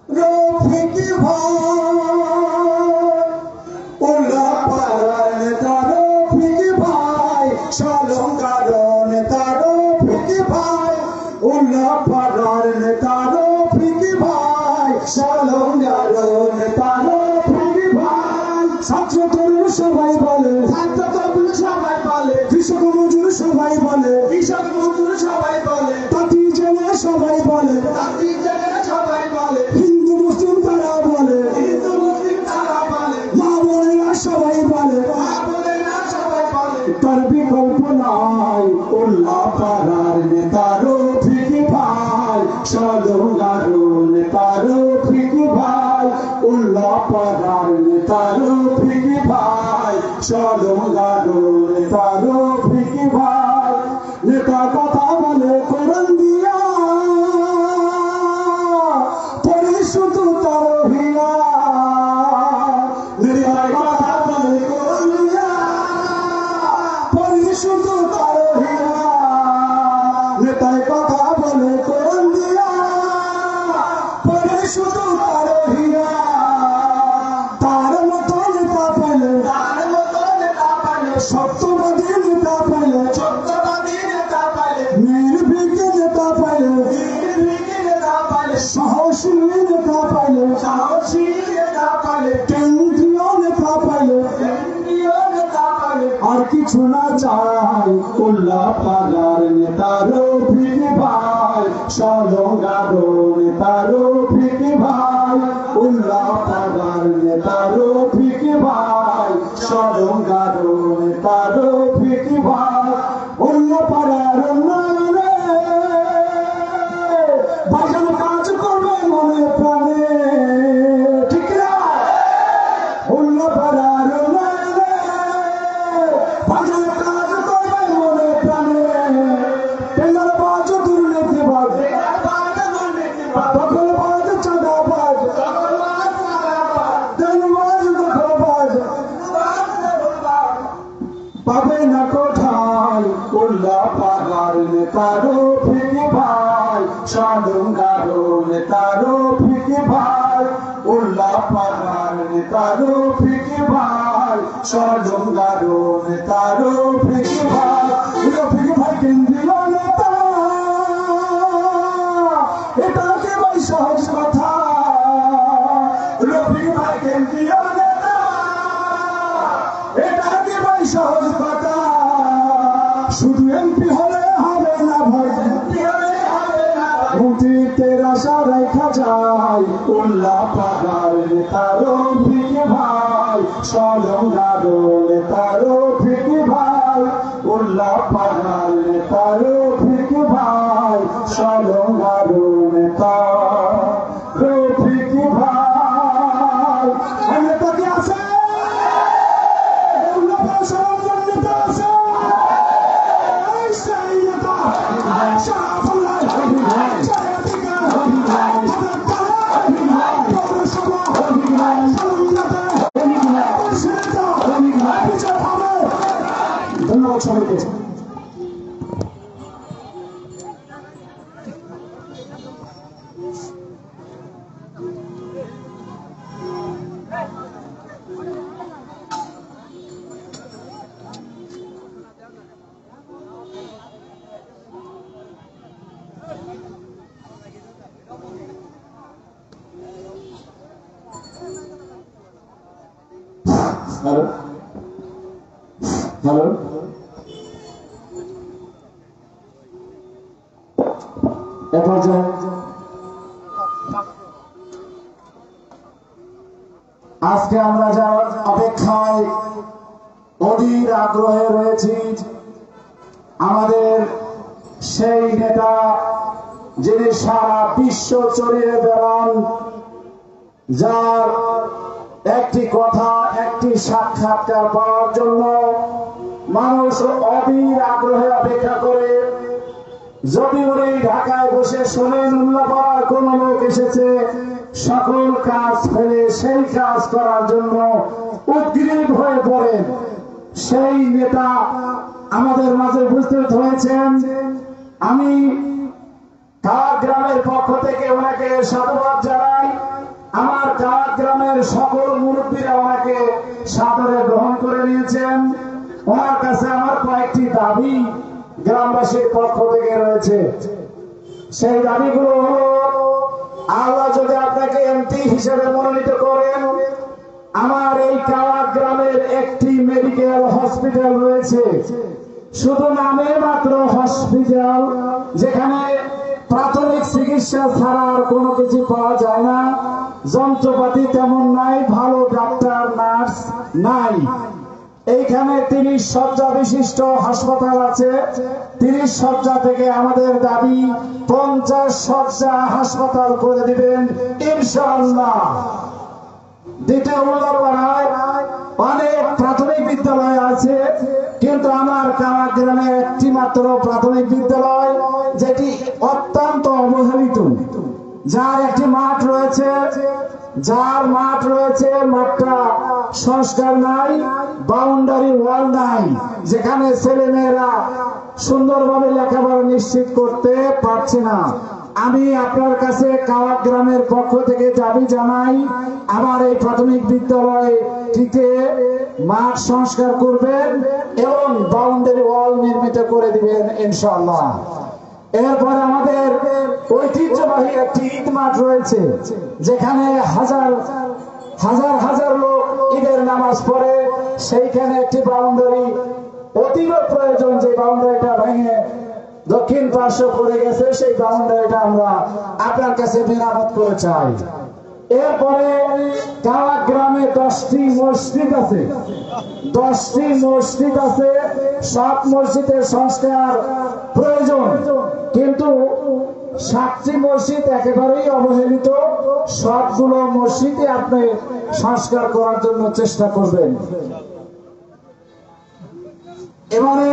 রফিক ভাই উল্লাহ পাড়ার নেতা রফিক ভাই সালঙ্কার নেতা রফিক ভাই উল্লাহ পাড়ার নেতা রফিক ভাই সালঙ্কার নেতা রফিক ভাই ছাত্র তরুণ সবাই বলে কৃষক মজুর সবাই বলে সবাই বলে হিন্দু মুসলিম তারা বলে মা বোনেরা সবাই বলে তার বিকল্প নাই উল্লাহ পাড়ার নেতা রফিক ভাই সালঙ্কার নেতা রফিক ভাই উল্লাহ পাড়ার নেতা রফিক ভাই সালঙ্কার নেতা রফিক ভাই নেতা কথা বলে কোরআন দিয়া পরে শুধু তার হিয়া নেতার কথা বলে কোরআন দিয়া পরে শুধু তার হিয়া নেতার কথা বলে কোরআন দিয়া পরে শুধু তার হিয়া তার মতো নেতা পেলে সত্যবাদী নেতা পেলে নির্ভীক নেতা পাইলে সাহসী নেতা পাইলে কেন্দ্রীয় নেতা পাইলে আর কিছু না চাই উল্লাহ পাড়ার নেতা রফিক ভাই সালঙ্কার নেতা রফিক ভাই উল্লাহ পাড়ার নেতা রফিক ভাই সালঙ্কার নেতা রফিক ভাই উল্লাহ পাড়ার উন্নয়নে ভাইজান কাজ করবে মনে প্রাণে ঠিক না উল্লাহ পাড়ার উন্নয়নে ভাইজান কাজ করবে মনে প্রাণে টেন্ডারবাজ দুর্নীতিবাজ দখলবাজ চাঁদাবাজ দেনবাজ দখলবাজ পাবে না কোথায় উল্লাহ পাড়ার নেতা রফিক ভাই সালঙ্কার নেতা রফিক ভাই উল্লাহ পাড়ার নেতা রফিক ভাই সালঙ্কার নেতা রফিক ভাই কেন্দ্রীয় নেতা এটা কি ভাই সহজ কথা রফিক ভাই কেন্দ্রীয় নেতা এটা কি ভাই সহজ কথা শুধু এমপি হলে হবে না ভাই মুক্তির আশা রেখা যায় উল্লাহ পাড়ার নেতা রফিক ভাই সালঙ্কার নেতা রফিক ভাই উল্লাহ পাড়ার নেতা রফিক ভাই সালঙ্কার নেতা রফিক ভাই নেতা কি আছে ধন্যবাদ সবাইকে হ্যালো হ্যালো আজকে আমরা যাওয়ার অপেক্ষায় অধীর আগ্রহে রয়েছি আমাদের সেই নেতা যিনি সারা বিশ্ব ছড়িয়ে বেড়ান যার একটি কথা একটি সাক্ষাৎকার পাওয়ার জন্য মানুষ অধীর আগ্রহে অপেক্ষা করে যদি উনি ঢাকায় বসে শোনেন উল্লাপাড়ার কোন লোক এসেছে সকল কাজ ফেলে সেই কাজ করার জন্য উদ্গ্রীব হয়ে পড়েন সেই নেতা আমাদের মাঝে উপস্থিত হয়েছেন। আমি কাওয়াত গ্রামের পক্ষ থেকে ওনাকে সাধুবাদ জানাই। আমার কাওয়াত গ্রামের সকল মুরব্বীরা ওনাকে সাদরে গ্রহণ করে নিয়েছেন। ওনার কাছে আমার কয়েকটি দাবি গ্রামবাসীর পক্ষ থেকে রয়েছে। সেই দাবিগুলো হলো, আল্লাহ যদি আপনাকে এমপি হিসেবে মনোনীত করেন, আমার এই কাওয়াত গ্রামের একটি মেডিকেল হসপিটাল রয়েছে, শুধু নামে মাত্র হসপিটাল, যেখানে প্রাথমিক চিকিৎসা ছাড়া আর কোনো কিছু পাওয়া যায় না। যন্ত্রপাতি তেমন নাই, ভালো ডাক্তার নার্স নাই। এইখানে 30 শয্যা বিশিষ্ট হাসপাতাল আছে। 30 শয্যা থেকে আমাদের দাবি 50 শয্যা হাসপাতাল করে দিবেন ইনশাআল্লাহ। দ্বিতীয় উল্লাপাড়ায় অনেক প্রাথমিক বিদ্যালয় আছে, কিন্তু আমার কাওয়াত গ্রামে একটি মাত্র প্রাথমিক বিদ্যালয়, যেটি অত্যন্ত অবহেলিত, যার একটি মাঠ রয়েছে, মাঠটা সংস্কার নাই, বাউন্ডারি ওয়াল নাই, যেখানে ছেলে মেয়েরা সুন্দরভাবে লেখাপড়া নিশ্চিত করতে পারছে না। আমি আপনার কাছে কাওয়াত গ্রামের পক্ষ থেকে দাবি জানাই, আমার এই প্রাথমিক বিদ্যালয়টিতে মাঠ সংস্কার করবেন এবং বাউন্ডারি ওয়াল নির্মিত করে দিবেন ইনশাআল্লাহ। এরপরে আমাদের ঐতিহ্যবাহী একটি ঈদ মাঠ রয়েছে, যেখানে হাজার হাজার লোক ঈদের নামাজ পড়ে। সেইখানে একটি বাউন্ডারি অতীব প্রয়োজন, যে বাউন্ডারিটা ভেঙে দক্ষিণ পার্শ্ব পড়ে গেছে, সেই বাউন্ডারিটা আমরা আপনার কাছে মেরামত করে চাই। এরপরে কাওয়াত গ্রামে 10টি মসজিদ আছে, 10টি মসজিদ আছে। সব মসজিদের সংস্কার প্রয়োজন, কিন্তু 7টি মসজিদ একেবারেই অবহেলিত। সবগুলো মসজিদে আপনি সংস্কার করার জন্য চেষ্টা করবেন। এবারে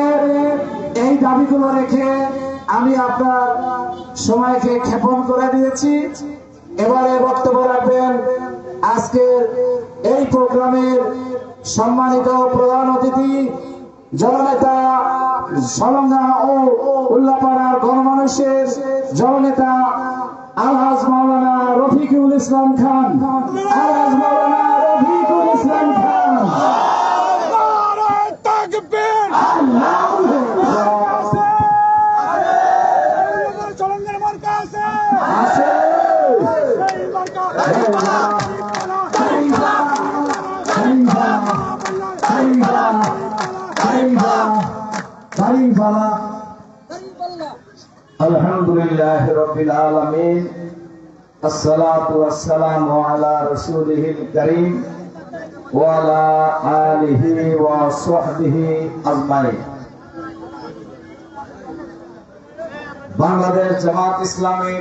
এই দাবিগুলো রেখে আমি আপনার সময়কে ক্ষেপণ করে দিয়েছি। এবারে বক্তব্য রাখবেন আজকের এই প্রোগ্রামের সম্মানিত প্রধান অতিথি, জননেতা, সলঙ্গা ও উল্লাপাড়ার গণমানুষের জননেতা আলহাজ মাওলানা রফিকুল ইসলাম খান। আলহাজ মাওলানা রফিকুল ইসলাম খান। আলহামদুলিল্লাহ রাব্বিল আলামিন, আসসালাতু ওয়াসসালামু আলা রাসূলিহিল কারীম ওয়া আলা আলিহি ওয়া সাহবিহি আজমাইন। বাংলাদেশ জামাত ইসলামী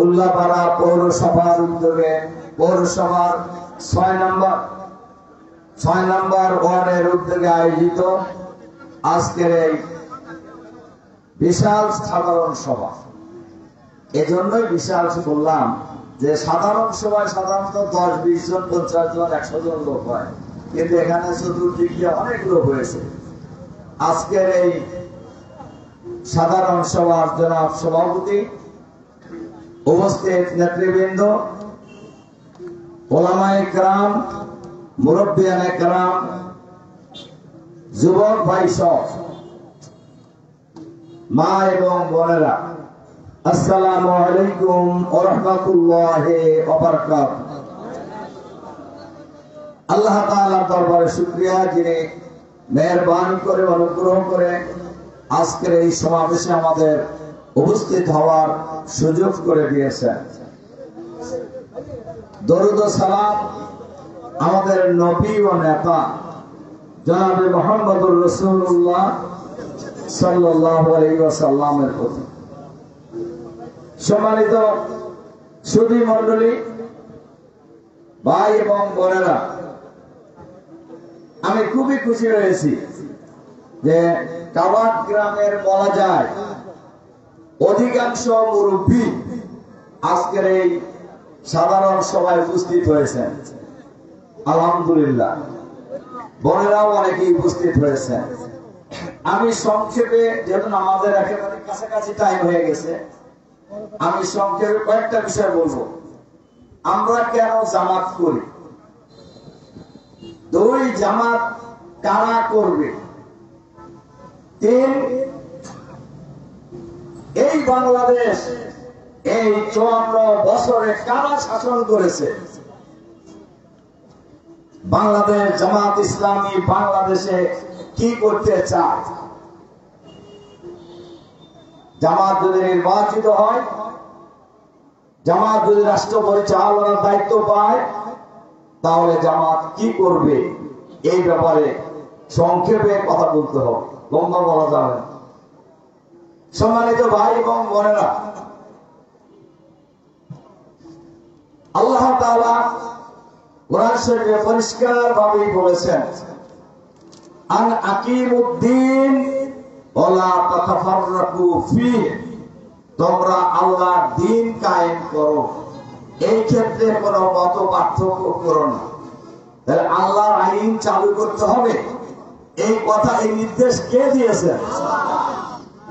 উল্লাপাড়া পৌরসভার উদ্যোগে পৌরসভার 6 নম্বর ওয়ার্ডের উদ্যোগে আয়োজিত আজকের এই বিশাল সাধারণ সভা। এজন্যই বিশাল বললাম যে সাধারণ সভায় সাধারণত 10-20 জন, 50 জন, 100 জন লোক হয়, কিন্তু এখানে চতুর্দিক দিয়ে অনেক লোক হয়েছে। আজকের এই সাধারণ সভার জনাব সভাপতি, উপস্থিত নেতৃবৃন্দ, ওলামায়ে কেরাম, মুরব্বিয়ানে কেরাম, যুবক ভাই সব, মা এবং বোনেরা, আসসালামু আলাইকুম ওয়া রাহমাতুল্লাহি ওয়া বারাকাতুহু। আল্লাহ তাআলার দরবারে শুকরিয়া, যিনি মেহেরবানি করে অনুগ্রহ করে আজকের এই সমাবেশে আমাদের উপস্থিত হওয়ার সুযোগ করে দিয়েছেন। দরুদ ও সালাম আমাদের নবী ও নেতা জনাবে মুহাম্মদুর রাসূলুল্লাহ সাল্লাল্লাহু আলাইহি ওয়াসাল্লামের প্রতি। সম্মানিত সুধী মণ্ডলী, ভাই এবং বোনেরা, আমি খুবই খুশি হয়েছি যে কাওয়াত গ্রামের বলা যায় অধিকাংশ মুরব্বী আজকের এই সাধারণ সভায় উপস্থিত হয়েছেন। আলহামদুলিল্লাহ, বোনেরাও অনেকেই উপস্থিত হয়েছেন। আমি সংক্ষেপে, যেহেতু আমাদের একেবারে কাছাকাছি টাইম হয়ে গেছে, আমি সংক্ষেপে কয়েকটা বিষয় বলবো। আমরা কেন জামাত করি, 2 জামাত কারা করবে, 3 এই বাংলাদেশ এই 54 বছরে কারা শাসন করেছে। বাংলাদেশ জামাত ইসলামী বাংলাদেশে কি করতে চায়। জামাত যদি নির্বাচিত হয়, জামাত যদি রাষ্ট্র পরিচালনার দায়িত্ব পায়, তাহলে জামাত কি করবে এই ব্যাপারে সংক্ষেপে কথা বলতে হবে, লম্বা বলা যাবে না। সম্মানিত ভাই এবং বোনেরা, আল্লাহ তাআলা কোরআন শরীফে পরিষ্কার ভাবে বলেছেন, আন আকিমুদ্দিন ওয়ালা তাতাফাররাকু ফীহি, তোমরা আল্লাহর দ্বীন কায়েম করো, এই ক্ষেত্রে কোনো মত পার্থক্য করো না। তাহলে আল্লাহর আইন চালু করতে হবে, এই কথা, এই নির্দেশ কে দিয়েছেন?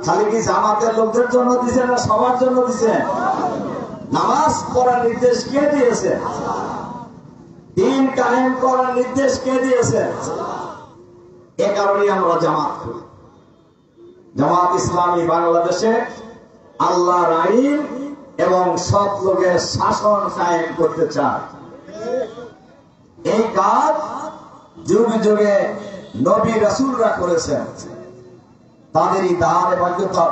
খালি কি জামাতের লোকদের জন্য দিয়েছেন না সবার জন্য দিয়েছেন? নামাজ পড়ার নির্দেশ কে দিয়েছে? দ্বীন কায়েম করার নির্দেশ কে দিয়েছে? এ কারণে আমরা জামাত করি। জামাত ইসলামী বাংলাদেশে আল্লাহর আইন এবং সৎ লোকের শাসন কায়েম করতে চায়। এই কাজ যুগে যুগে নবী রাসূলরা করেছেন। তাদেরই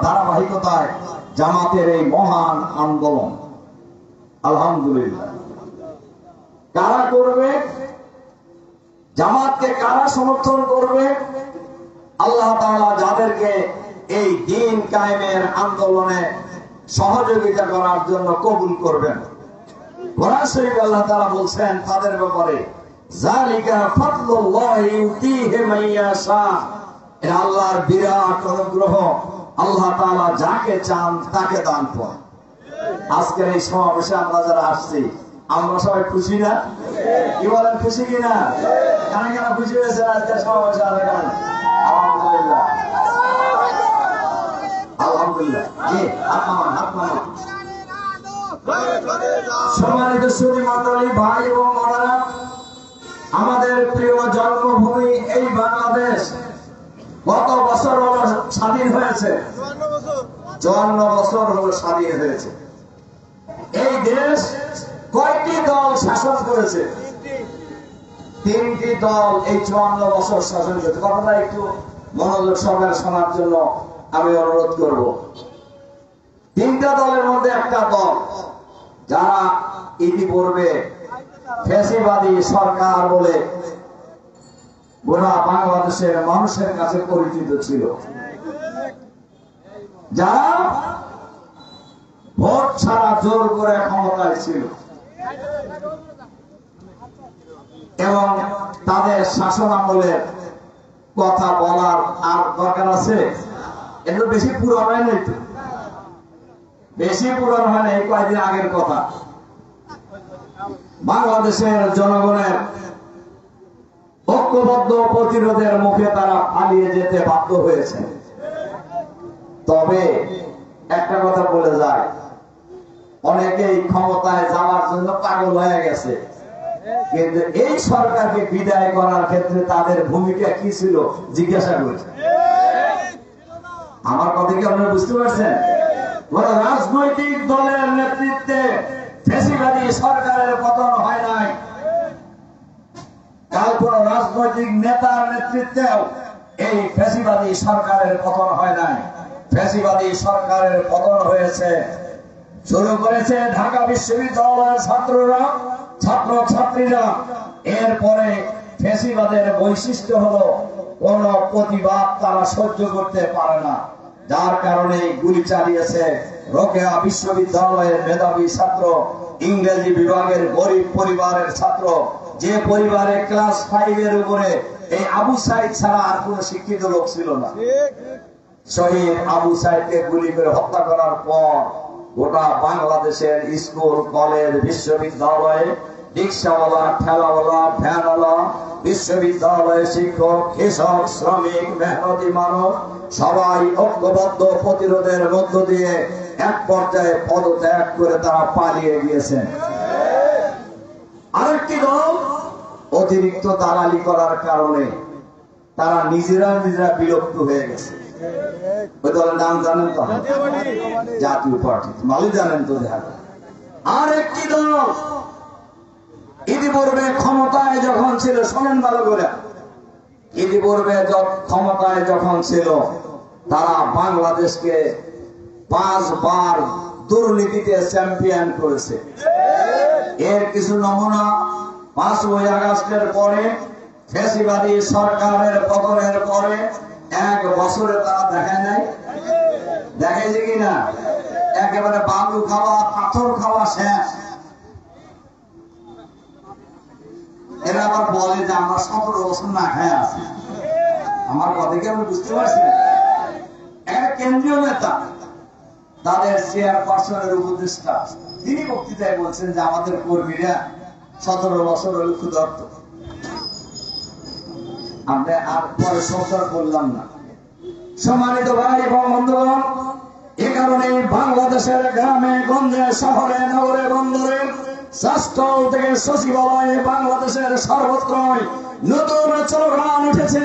ধারাবাহিকতায় জামাতের এই মহান আন্দোলন। আলহামদুলিল্লাহ। কারা করবে জামাতকে, কারা সমর্থন করবে? আল্লাহ তাআলা যাদেরকে এই দ্বীন কায়েমের আন্দোলনে সহযোগিতা করার জন্য কবুল করবেন। কোরআন শরীফে আল্লাহ তাআলা বলছেন তাদের ব্যাপারে, যালিকা ফাদলুল্লাহি ইউতিহি মান ইয়াশা, এটা আল্লাহর বিরাট অনুগ্রহ, আল্লাহ তাআলা যাকে চান তাকে দান করেন। আজকের এই সমাবেশে আমরা যারা আসছি, আমরা সবাই খুশি না? কি বলেন, খুশি কিনা? কারা কারা খুশি হয়েছে আজকের সমাবেশে? আলহামদুলিল্লাহ, আলহামদুলিল্লাহ। সম্মানিত সুধী মণ্ডলী, ভাই এবং বোনেরা, আমাদের প্রিয় জন্মভূমি এই বাংলাদেশ কত বছর হলো স্বাধীন হয়েছে? 54 বছর হলো স্বাধীন হয়েছে। এই দেশ কয়টি দল শাসন করেছে? 3টি দল এই 54 বছর শাসন করেছে। কথাটা একটু মনোযোগ সহকারে শোনার জন্য আমি অনুরোধ করব। 3টা দলের মধ্যে একটা দল যারা ইতিপূর্বে ফ্যাসিবাদী সরকার বলে গোটা বাংলাদেশের মানুষের কাছে পরিচিত ছিল, যারা ভোট ছাড়া জোর করে ক্ষমতায় ছিল এবং তাদের শাসন আমলের কথা বলার আর দরকার আছে? একটু বেশি পুরানো হয় নাই তো, বেশি পুরানো হয় না, এই কয়েকদিন আগের কথা। বাংলাদেশের জনগণের ঐক্যবদ্ধ প্রতিরোধের মুখে তারা পালিয়ে যেতে বাধ্য হয়েছে। তবে একটা কথা বলে যায়, অনেকেই ক্ষমতায় যাওয়ার জন্য পাগল হয়ে গেছে, কিন্তু এই সরকারকে বিদায় করার ক্ষেত্রে তাদের ভূমিকা কি ছিল জিজ্ঞাসা করেছে। আমার কথা কি আপনারা বুঝতে পারছেন? রাজনৈতিক দলের নেতৃত্বে ফ্যাসিবাদী সরকারের পতন হয় নাই, কাল কোন রাজনৈতিক নেতার নেতৃত্বেও এই ফ্যাসিবাদী সরকারের পতন হয় নাই। ফ্যাসিবাদী সরকারের পতন হয়েছে, শুরু করেছে ঢাকা বিশ্ববিদ্যালয়ের ছাত্ররা, ছাত্র ছাত্রীরা। এরপরে ফ্যাসিবাদের বৈশিষ্ট্য হলো কোন প্রতিবাদ তারা সহ্য করতে পারে না, যার কারণে গুলি চালিয়েছে। রোকেয়া বিশ্ববিদ্যালয়ের মেধাবী ছাত্র, ইংরেজি বিভাগের গরিব পরিবারের ছাত্র, যে পরিবারে ক্লাস 5 এর উপরে এই আবু সাইদ ছাড়া আর কোন শিক্ষিত লোক ছিল না। শহীদ আবু সাইদকে গুলি করে হত্যা করার পর গোটা বাংলাদেশের স্কুল, কলেজ, বিশ্ববিদ্যালয়ে রিক্সাওয়ালা, ঠেলাওয়ালা, ভ্যানওয়ালা, বিশ্ববিদ্যালয়ে শিক্ষক, কৃষক, শ্রমিক, মেহনতি মানব সবাই ঐক্যবদ্ধ প্রতিরোধের মধ্য দিয়ে এক পর্যায়ে পদত্যাগ করে তারা পালিয়ে গিয়েছেন। আরেকটি দল অতিরিক্ত দালালি করার কারণে তারা নিজেরা বিলুপ্ত হয়ে গেছে। ওই দলের নাম জানেন তো? জাতীয় পার্টি। ভালো জানেন তো। দেখা আর একটি দল ইতিপূর্বে ক্ষমতায় যখন ছিল, শোনেন ভালো করে, ইতিপূর্বে ক্ষমতায় যখন ছিল তারা বাংলাদেশকে 5 বার দুর্নীতিতে চ্যাম্পিয়ন করেছে। এর কিছু নমুনা 5ই আগস্টের পরে ফ্যাসিবাদী সরকারের পতনের পরে 1 বছরে তারা দেখায় নাই। দেখেছে কিনা? একেবারে বালু খাওয়া, পাথর খাওয়া শেষ। এরা আবার বলে যে আমরা 17 বছর না খায় আছি। আমার কথা কি আপনি বুঝতে পারছেন? একটা কেন্দ্রীয় নেতা, তাদের চেয়ারপারসনের উপদেষ্টা, তিনি বক্তৃতায় বলছেন যে আমাদের কর্মীরা 17 বছর হল ক্ষুধার্ত। আমরা আর পরে সংসার করলাম না। সম্মানিত ভাই এবং বন্ধুগণ, এ কারণে বাংলাদেশের গ্রামে গঞ্জে, শহরে, নগরে, বন্দরে, শাসস্থল থেকে সচিবালয়ে বাংলাদেশের সর্বত্রই নতুন স্লোগান উঠেছে,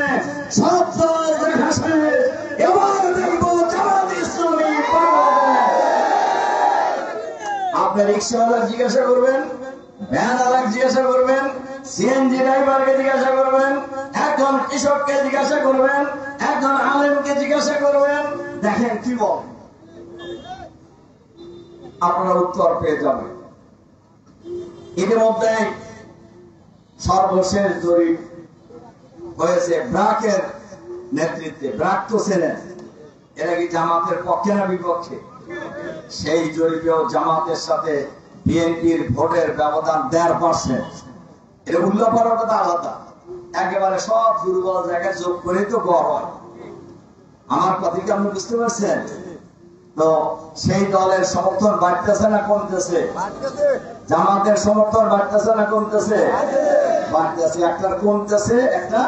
সব দল দেখা শেষ, এবার দেখবো জামাত ইসলামী বাংলাদেশ। আপনি রিক্সাওয়ালা জিজ্ঞাসা করবেন, ভ্যানওয়ালা জিজ্ঞাসা করবেন, সিএনজি ড্রাইভারকে জিজ্ঞাসা করবেন, একজন কৃষককে জিজ্ঞাসা করবেন, একজন আলেমকে জিজ্ঞাসা করবেন, দেখেন কি বল, আপনারা উত্তর পেয়ে যাবেন। ইতিমধ্যে সর্বশেষ জরিপ হয়েছে ব্রাকের নেতৃত্বে। ব্রাক তো ছিলেন, এরা কি জামাতের পক্ষে না বিপক্ষে? সেই জরিপেও জামাতের সাথে বিএনপির ভোটের ব্যবধান 1.5%। এটা উল্লেখ করার কথা আলাদা, একেবারে সব দুর্বল জায়গায় যোগ করে তো গড় হয়। আমার কথা কি আপনি বুঝতে পারছেন? তো সেই দলের সমর্থন বাড়তেছে না কমতেছে? জামাতের সমর্থন বাড়তেছে না কমতেছে? বাড়তেছে। একটা কমতেছে, একটা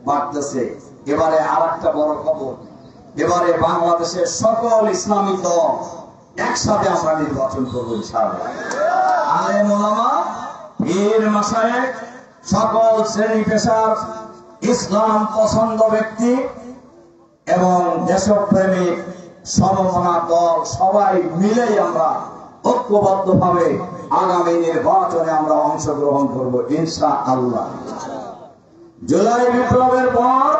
বাড়তেছে। এবারে আর একটা বড় খবর, এবারে বাংলাদেশের সকল ইসলামী দল একসাথে আমরা নির্বাচন করবো ইনশাআল্লাহ। আলেম ওলামা, পীর মাশায়েখ, সকল শ্রেণী পেশার ইসলাম পছন্দ ব্যক্তি এবং দেশপ্রেমিক সমমনা দল সবাই মিলেই আমরা ঐক্যবদ্ধভাবে আগামী নির্বাচনে আমরা অংশগ্রহণ করব ইনশাআল্লাহ। জুলাই বিপ্লবের পর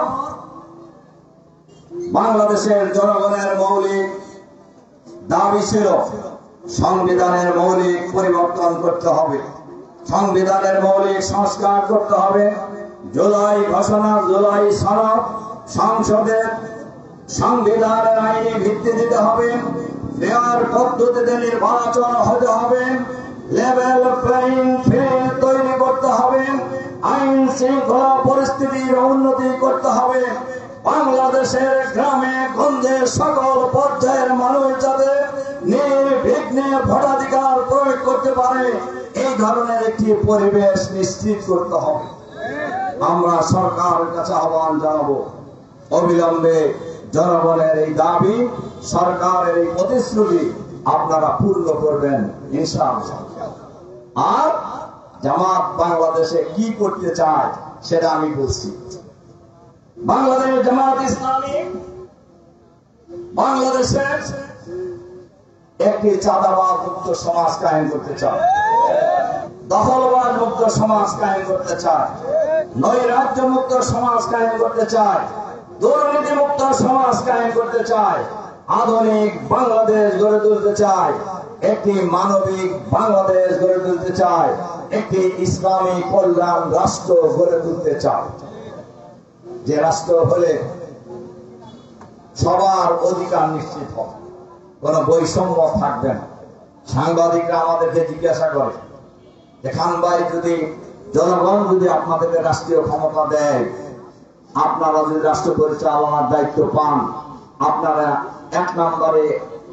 বাংলাদেশের জনগণের মৌলিক দাবি ছিল সংবিধানের মৌলিক পরিবর্তন করতে হবে, সংবিধানের মৌলিক সংস্কার করতে হবে। জুলাই ঘোষণা, জুলাই সনদ, সংসদের সংবিধানের আইনি ভিত্তি দিতে হবে, ফেয়ার পদ্ধতিতে নির্বাচন হতে হবে, লেভেল প্লেইং ফিল্ড তৈরি করতে হবে, আইন শৃঙ্খলা পরিস্থিতির উন্নতি করতে হবে। বাংলাদেশের গ্রামে গঞ্জে সকল পর্যায়ের মানুষ যাতে নির্বিঘ্নে ভোটাধিকার প্রয়োগ করতে পারে, এই ধরনের একটি পরিবেশ নিশ্চিত করতে হবে। আমরা সরকারের কাছে আহ্বান জানাবো, অবিলম্বে জনগণের এই দাবি, সরকারের এই প্রতিশ্রুতি আপনারা পূর্ণ করবেন ইনশাআল্লাহ। আর জামাত বাংলাদেশে কি করতে চায় সেটা আমি বলছি। বাংলাদেশ জামাত ইসলামী বাংলাদেশের একটি চাঁদাবাদ মুক্ত সমাজ কায়েম করতে চায়, দখলবাদ মুক্ত সমাজ কায়েম করতে চায়, নৈরাজ্য মুক্ত সমাজ কায়েম করতে চায়, দুর্নীতি মুক্ত সমাজ কায়েম করতে চায়, আধুনিক বাংলাদেশ গড়ে তুলতে চায়, একটি মানবিক বাংলাদেশ গড়ে তুলতে চায়, একটি ইসলামী কল্যাণ রাষ্ট্র গড়ে তুলতে চায়, যে রাষ্ট্র হলে সবার অধিকার নিশ্চিত হবে, কোন বৈষম্য থাকবে না। সাংবাদিকরা আমাদেরকে জিজ্ঞাসা করে যে খান ভাই, যদি জনগণ যদি আপনাদেরকে রাষ্ট্রীয় ক্ষমতা দেয়, আপনারা যদি রাষ্ট্র পরিচালনার দায়িত্ব পান, আপনারা 1 নম্বরে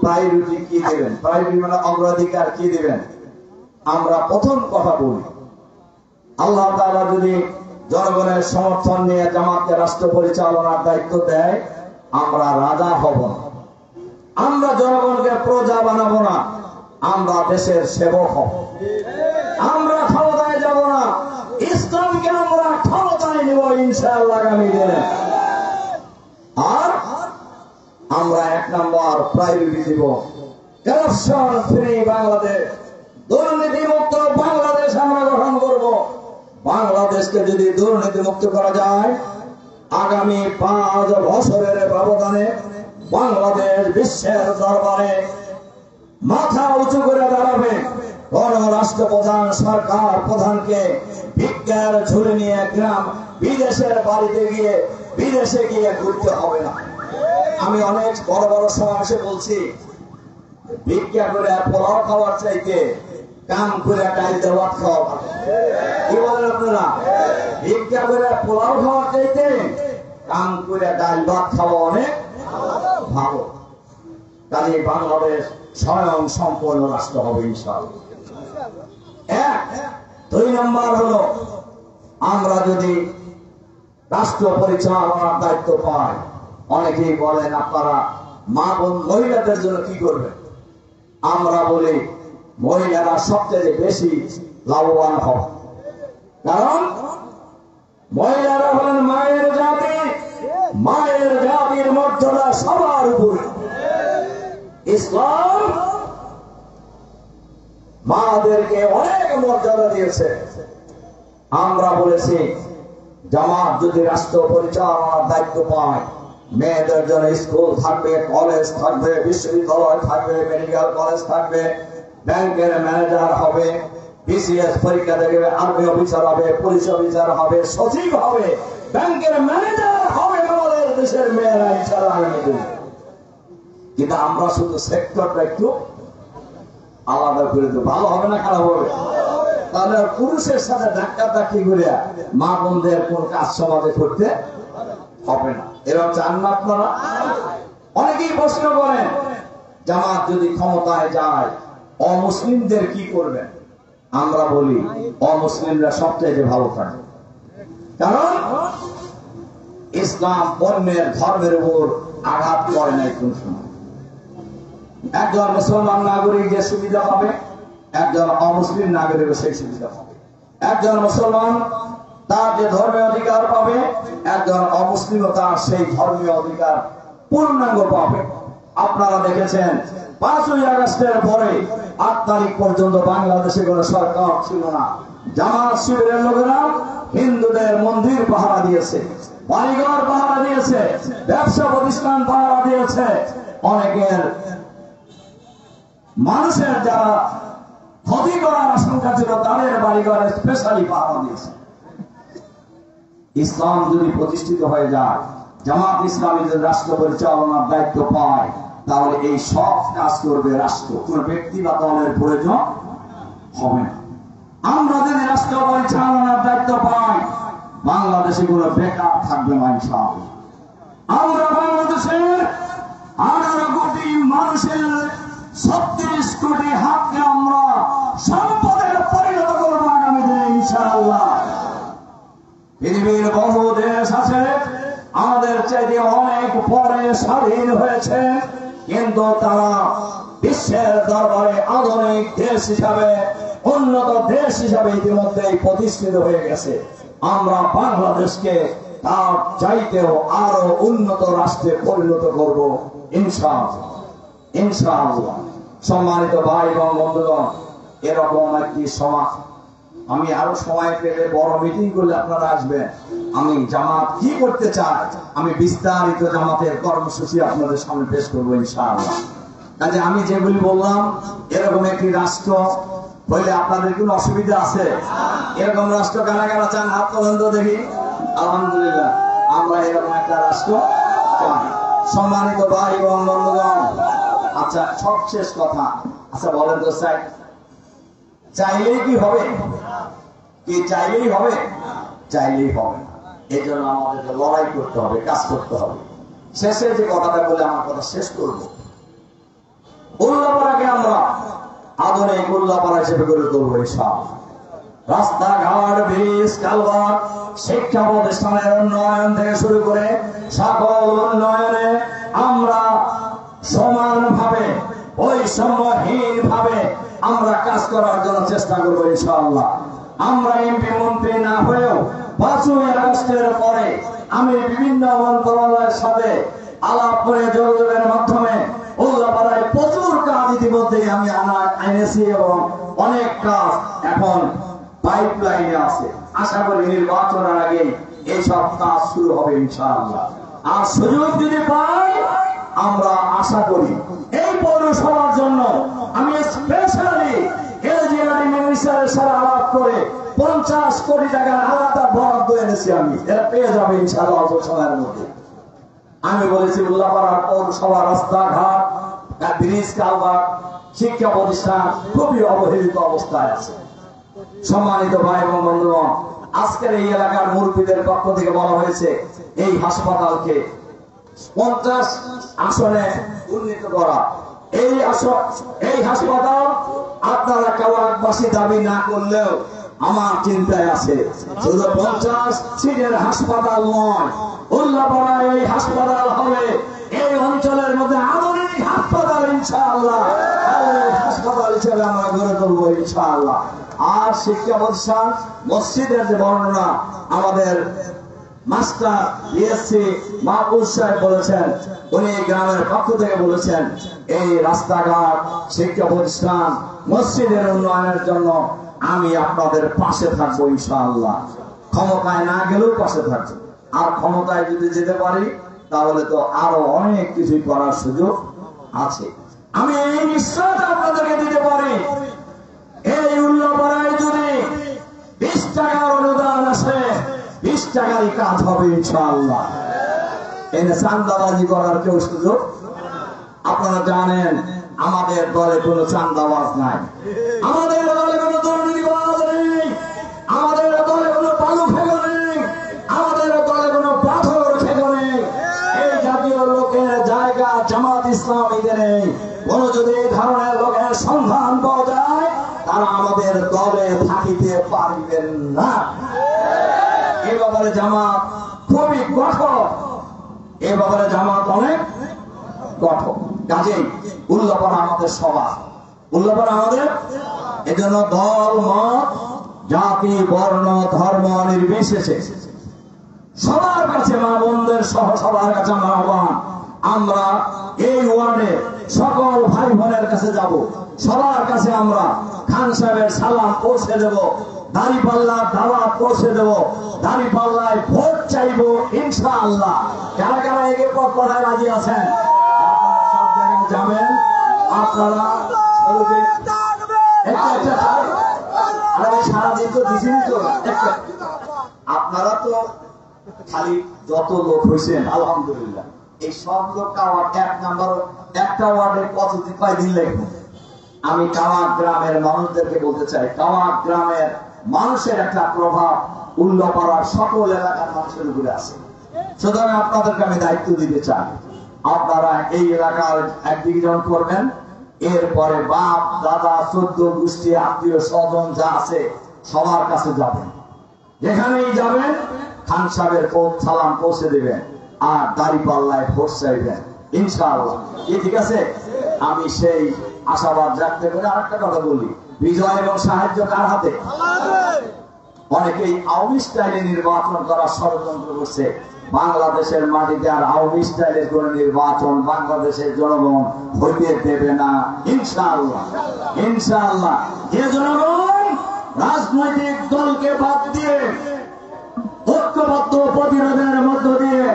প্রায়োরিটি কি দেবেন? প্রায়োরিটি মানে অগ্রাধিকার কি দিবেন? আমরা প্রথম কথা বলি, আল্লাহ তাআলা যদি জনগণের সমর্থন নিয়ে জামাতকে রাষ্ট্র পরিচালনার দায়িত্ব দেয়, আমরা রাজা হব না, আমরা জনগণকে প্রজা বানাবো না, আমরা দেশের সেবক হব। আমরা ক্ষমতায় যাব না, ইসলামকে আমরা ক্ষমতায় নিব ইনশাআল্লাহ আগামী দিনে। আর আমরা 1 নম্বর প্রায়োরিটি দিব কারাপশন ফ্রি বাংলাদেশ, দুর্নীতি মুক্ত বাংলাদেশ আমরা গঠন করব। বাংলাদেশকে যদি দুর্নীতি মুক্ত করা যায়, আগামী 5 বছরের ব্যবধানে বাংলাদেশ বিশ্বের দরবারে মাথা উঁচু করে দাঁড়াবে। কোন রাষ্ট্রপ্রধান সরকার প্রধানকে ভিক্ষার ঝুলে নিয়ে গ্রাম বিদেশের বাড়িতে গিয়ে বিদেশে গিয়ে ঘুরতে হবে না। আমি অনেক বড় বড় সমাবেশে বলছি, ভিক্ষা করে পোলাও খাওয়ার চাইতে কাম করে ডাল ভাত খাওয়া ভালো। কি বলেন আপনারা? ভিক্ষা করে পোলাও খাওয়ার চাইতে কাম করে ডাল ভাত খাওয়া অনেক ভালো। কাজে বাংলাদেশ স্বয়ং সম্পূর্ণ রাষ্ট্র হবে ইনশাআল্লাহ। 2 নম্বর হলো, আমরা যদি রাষ্ট্র পরিচালনার দায়িত্ব পাই, অনেকেই বলেন আপনারা মা বোন মহিলাদের জন্য কি করবেন? আমরা বলি মহিলারা সবচেয়ে বেশি লাভবান হবে, কারণ মহিলারা হলেন মায়ের জাতি, মায়ের জাতির মর্যাদা সবার উপরে। ইসলাম মাদেরকে অনেক মর্যাদা দিয়েছে। আমরা বলেছি জামাত যদি রাষ্ট্র পরিচালনার দায়িত্ব পায়, মেয়েদের জন্য স্কুল থাকবে, কলেজ থাকবে, বিশ্ববিদ্যালয় থাকবে, মেডিকেল কলেজ থাকবে, ব্যাংকের ম্যানেজার হবে, বিসিএস পরীক্ষা দেবে, আর্মি অফিসার হবে, পুলিশ অফিসার হবে, সচিব হবে, ব্যাংকের ম্যানেজার হবে আমাদের দেশের মেয়েরা ইনশাআল্লাহ আগামী দিনে। কিন্তু আমরা শুধু সেক্টরটা একটু আলাদা করে দেবো, ভালো হবে না খারাপ হবে? তাহলে পুরুষের সাথে ধাক্কা ধাক্কি করে মা বোনদের কোন কাজ সমাজে করতে হবে না। এরকম চান না আপনারা? অনেকেই প্রশ্ন করেন, জামাত যদি ক্ষমতায় যায় অমুসলিমদের কি করবেন? আমরা বলি অমুসলিমরা সবচেয়ে ভালো থাকবে, কারণ ইসলাম অন্যের ধর্মের উপর আঘাত করে নাই কোন সময়। একজন মুসলমান নাগরিক যে সুবিধা পাবে, একজন অমুসলিম নাগরিক সেই সুবিধা পাবে। একজন মুসলমান তার যে ধর্মীয় অধিকার পাবে, একজন অমুসলিম তার সেই ধর্মীয় অধিকার পূর্ণাঙ্গ পাবে। আপনারা দেখেছেন 5ই আগস্টের পরে 8 তারিখ পর্যন্ত বাংলাদেশে কোনো সরকার ছিল না। জামাত শিবিরের লোকেরা হিন্দুদের মন্দির পাহারা দিয়েছে, বাড়িঘর পাহারা দিয়েছে, ব্যবসা প্রতিষ্ঠান পাহারা দিয়েছে, অনেকের মানুষের যারা ক্ষতি করার আশঙ্কা ছিল তাদের বাড়িঘরে স্পেশালি পাহারা দিয়েছে। ইসলাম যদি প্রতিষ্ঠিত হয়ে যায়, জামাত ইসলামী যদি রাষ্ট্র পরিচালনার দায়িত্ব পায়, তাহলে এই সব কাজ করবে রাষ্ট্র, কোন ব্যক্তি বা দলের প্রয়োজন হবে না। আমরা যদি রাষ্ট্র পরিচালনার দায়িত্ব পাই, বাংলাদেশে কোনো বেকার থাকবে না ইনশাআল্লাহ। আমরা বাংলাদেশের 18 কোটি মানুষের 36 কোটি হাতকে আমরা সম্পদের পরিণত করবো আগামী দিনে ইনশাআল্লাহ। পৃথিবীর বহু দেশ আছে আমাদের চাইতে অনেক পরে স্বাধীন হয়েছে, কিন্তু তারা বিশ্বের দরবারে আধুনিক দেশ হিসাবে, উন্নত দেশ হিসাবে ইতিমধ্যেই প্রতিষ্ঠিত হয়ে গেছে। আমরা বাংলাদেশকে তার চাইতেও আরো উন্নত রাষ্ট্রে পরিণত করব ইনশাআল্লাহ, ইনশাআল্লাহ। সম্মানিত ভাই এবং বন্ধুগণ, এরকম একটি সমাজ, আমি আরো সময় পেলে বড় মিটিং করলে আপনারা আসবেন। আমি জামাত কি করতে চাই, আমি বিস্তারিত জামাতের কর্মসূচি আপনাদের সামনে পেশ করবো ইনশাআল্লাহ। কাজে আমি যেগুলি বললাম, এরকম একটি রাষ্ট্র হইলে আপনাদের কোনো অসুবিধা আছে? এরকম রাষ্ট্র কারা কারা চান? হাত তোলেন তো দেখি। আলহামদুলিল্লাহ, আমরা এরকম একটা রাষ্ট্র চাই। সম্মানিত ভাই এবং বন্ধুগণ, আচ্ছা সবশেষ কথা, আচ্ছা বলেন তো, চাইলেই কি হবে? কি চাইলেই হবে? চাইলেই হবে না। এই জন্য আমাদেরকে লড়াই করতে হবে, কাজ করতে হবে। শেষে যে কথাটা বলে আমার কথা শেষ করব, উল্লাপাড়াকে আমরা আধুনিক উল্লাপাড়া হিসেবে গড়ে তুলবো ইনশাআল্লাহ। রাস্তাঘাট, ব্রিজ, কালভার্ট, শিক্ষা প্রতিষ্ঠানের উন্নয়ন থেকে শুরু করে সকল উন্নয়নে আমরা সমানভাবে বৈষম্যহীন ভাবে আমরা কাজ করার জন্য চেষ্টা করবো ইনশাআল্লাহ। আমরা এমপি মন্ত্রী না হয়েও 5ই আগস্টের পরে আমি বিভিন্ন মন্ত্রণালয়ের সাথে আলাপ করে যোগাযোগের মাধ্যমে উল্লাপাড়ায় প্রচুর কাজ ইতিমধ্যে আমি এনেছি এবং অনেক কাজ এখন পাইপলাইনে আছে। আশা করি নির্বাচনের আগে এইসব কাজ শুরু হবে ইনশাআল্লাহ। আর সুযোগ যদি পাই আমরা আশা করি এই পৌরসভার জন্য আমি স্পেশালি এলজিআরডি মিনিস্টারের সাথে আলাপ করে 50 কোটি টাকার আলাদা বরাদ্দ এনেছি। আমি এটা পেয়ে যাবে ইনশাআল্লাহ অল্প সময়ের মধ্যে। আমি বলেছি উল্লাপাড়ার পৌরসভা রাস্তাঘাট, ব্রিজ, কালভার্ট, শিক্ষা প্রতিষ্ঠান খুবই অবহেলিত অবস্থায় আছে। সম্মানিত ভাই এবং বন্ধুগণ, আজকের এই এলাকার মুরব্বীদের পক্ষ থেকে বলা হয়েছে এই হাসপাতালকে 50 আসনে উন্নীত করা। এই হাসপাতাল আপনারা কাওয়াকবাসী দাবি না করলেও আমার চিন্তায় আছে। শুধু 50 সিটের হাসপাতাল নয়, উল্লাপাড়ায় এই হাসপাতাল হবে এই অঞ্চলের মধ্যে আধুনিক হাসপাতাল ইনশাআল্লাহ। হাসপাতাল হিসেবে আমরা গড়ে তুলবো ইনশাআল্লাহ। আর শিক্ষা প্রতিষ্ঠান, মসজিদের যে বর্ণনা আমাদের মাস্টার বিএসসি মাহবুব সাহেব বলেছেন, উনি গ্রামের পক্ষ থেকে বলেছেন এই রাস্তাঘাট, শিক্ষা প্রতিষ্ঠান, মসজিদের উন্নয়নের জন্য আমি আপনাদের পাশে থাকবো ইনশাআল্লাহ। ক্ষমতায় না গেলেও পাশে থাকবো, আর ক্ষমতায় যদি যেতে পারি তাহলে তো আরো অনেক কিছুই করার সুযোগ আছে। আমি এই নিশ্চয়তা আপনাদেরকে দিতে পারি, এই উল্লাপাড়ায় যদি 20 টাকার অনুদান আসে 20 টাকারই কাজ হবে ইনশাআল্লাহ। এনে চান্দাবাজি করার কেউ সুযোগ। আপনারা জানেন আমাদের দলে কোনো চান্দাবাজ নাই, আমাদের দলে কোনো দুর্নীতিবাজ নেই, আমাদের দলে কোনো বালু ফেলো নেই, আমাদের দলে কোনো পাথর ফেলো নেই। এই জাতীয় লোকের জায়গা জামাত ইসলামীদের নেই। কোন যদি এই ধরনের লোকের সন্ধান পাওয়া যায় তারা আমাদের দলে থাকিতে পারবেন না। এ ব্যাপারে জামাত খুবই কঠোর, এ ব্যাপারে জামাত অনেক কঠোর। কাজেই উল্লাপাড়া আমাদের সবার, উল্লাপাড়া আমাদের। এজন্য দল, মত, জাতি, বর্ণ, ধর্ম নির্বিশেষে সবার কাছে, মা বোনদের সহ সবার কাছে আমার আহ্বান, আমরা এই ওয়ার্ডে সকল ভাই বোনের কাছে যাব, সবার কাছে আমরা খান সাহেবের সালাম পৌঁছে দেব, দাঁড়িপাল্লার দাওয়াত পৌঁছে দেব, দাঁড়িপাল্লায় ভোট চাইবো ইনশাআল্লাহ। যারা যারা একে পথ কথায় রাজি আছেন সব জায়গায় যাবেন। আপনারা সারাদিন তো দিচ্ছেন তো, আপনারা তো খালি যত লোক হয়েছেন আলহামদুলিল্লাহ, এই সব লোক এক নাম্বার একটা ওয়ার্ডে কয়দিন লাগবে। আমি কাওয়াক গ্রামের মানুষদেরকে বলতে চাই, কাওয়াক গ্রামের মানুষের একটা প্রভাব উল্লাপাড়ার সকল এলাকার মানুষের উপরে আছে। সুতরাং আপনাদেরকে আমি দায়িত্ব দিতে চাই, আপনারা এই এলাকার এক ডিভিশন করবেন, এরপরে বাপ দাদা 14 গোষ্ঠী আত্মীয় স্বজন যা আছে সবার কাছে যাবেন। যেখানেই যাবেন খান সাহেবের সালাম পৌঁছে দেবেন আর দাঁড়িপাল্লায় ভোট চাইবেন ইনশাআল্লাহ। ঠিক আছে? আমি সেই আশাবাদ রাখতে করে আরেকটা কথা বলি, বিজয় এবং সাহায্য কার হাতে? অনেকেই আওয়ামী স্টাইলে নির্বাচন করার ষড়যন্ত্র করছে। বাংলাদেশের মাটিতে আর আওয়ামী স্টাইলের কোন নির্বাচন বাংলাদেশের জনগণ হইতে দেবে না ইনশাআল্লাহ। ইনশাআল্লাহ যে জনগণ রাজনৈতিক দলকে বাদ দিয়ে ঐক্যবদ্ধ প্রতিরোধের মধ্য দিয়ে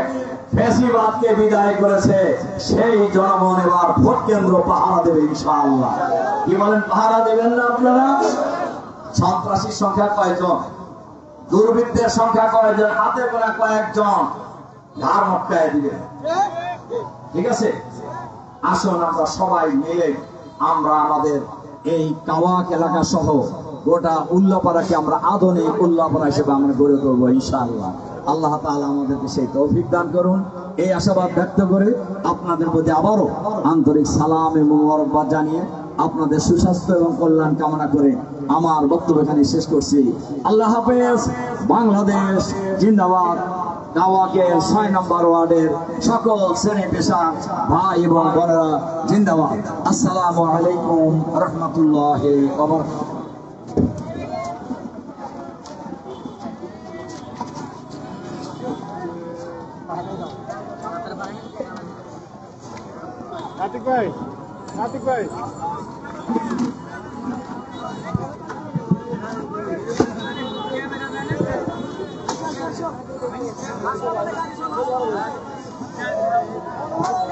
ফ্যাসিবাদকে বিদায় করেছে, সেই জনগণ এবার ভোট কেন্দ্র পাহারা দেবে ইনশাআল্লাহ। কি বলেন, পাহারা দেবেন না আপনারা? সন্ত্রাসীর সংখ্যা কয়জন, দুর্বৃত্তের সংখ্যা কয়জন, হাতে গোনা কয়েকজন, ঘাড় মটকায় দিবেন। ঠিক আছে? আসুন আমরা সবাই মিলে আমরা আমাদের এই কাওয়াক এলাকা সহ গোটা উল্লাপাড়াকে আমরা আধুনিক উল্লাপাড়া হিসেবে আমরা গড়ে তুলবো ইনশাআল্লাহ। আল্লাহ তাআলা আমাদেরকে সেই তৌফিক দান করুন। এই আশাবাদ ব্যক্ত করে আপনাদের প্রতি আবারও আন্তরিক সালাম এবং মোবারকবাদ জানিয়ে আপনাদের সুস্বাস্থ্য এবং কল্যাণ কামনা করে আমার বক্তব্য এখানে শেষ করছি। আল্লাহ হাফেজ। বাংলাদেশ জিন্দাবাদ। গাওয়াকের 6 নম্বর ওয়ার্ডের সকল শ্রেণী পেশা ভাই এবং বোনেরা জিন্দাবাদ। আসসালামু আলাইকুম রহমতুল্লাহি ওয়া বারাকাতুহু। আতিক ভাই, আতিক ভাই। ক্যামেরা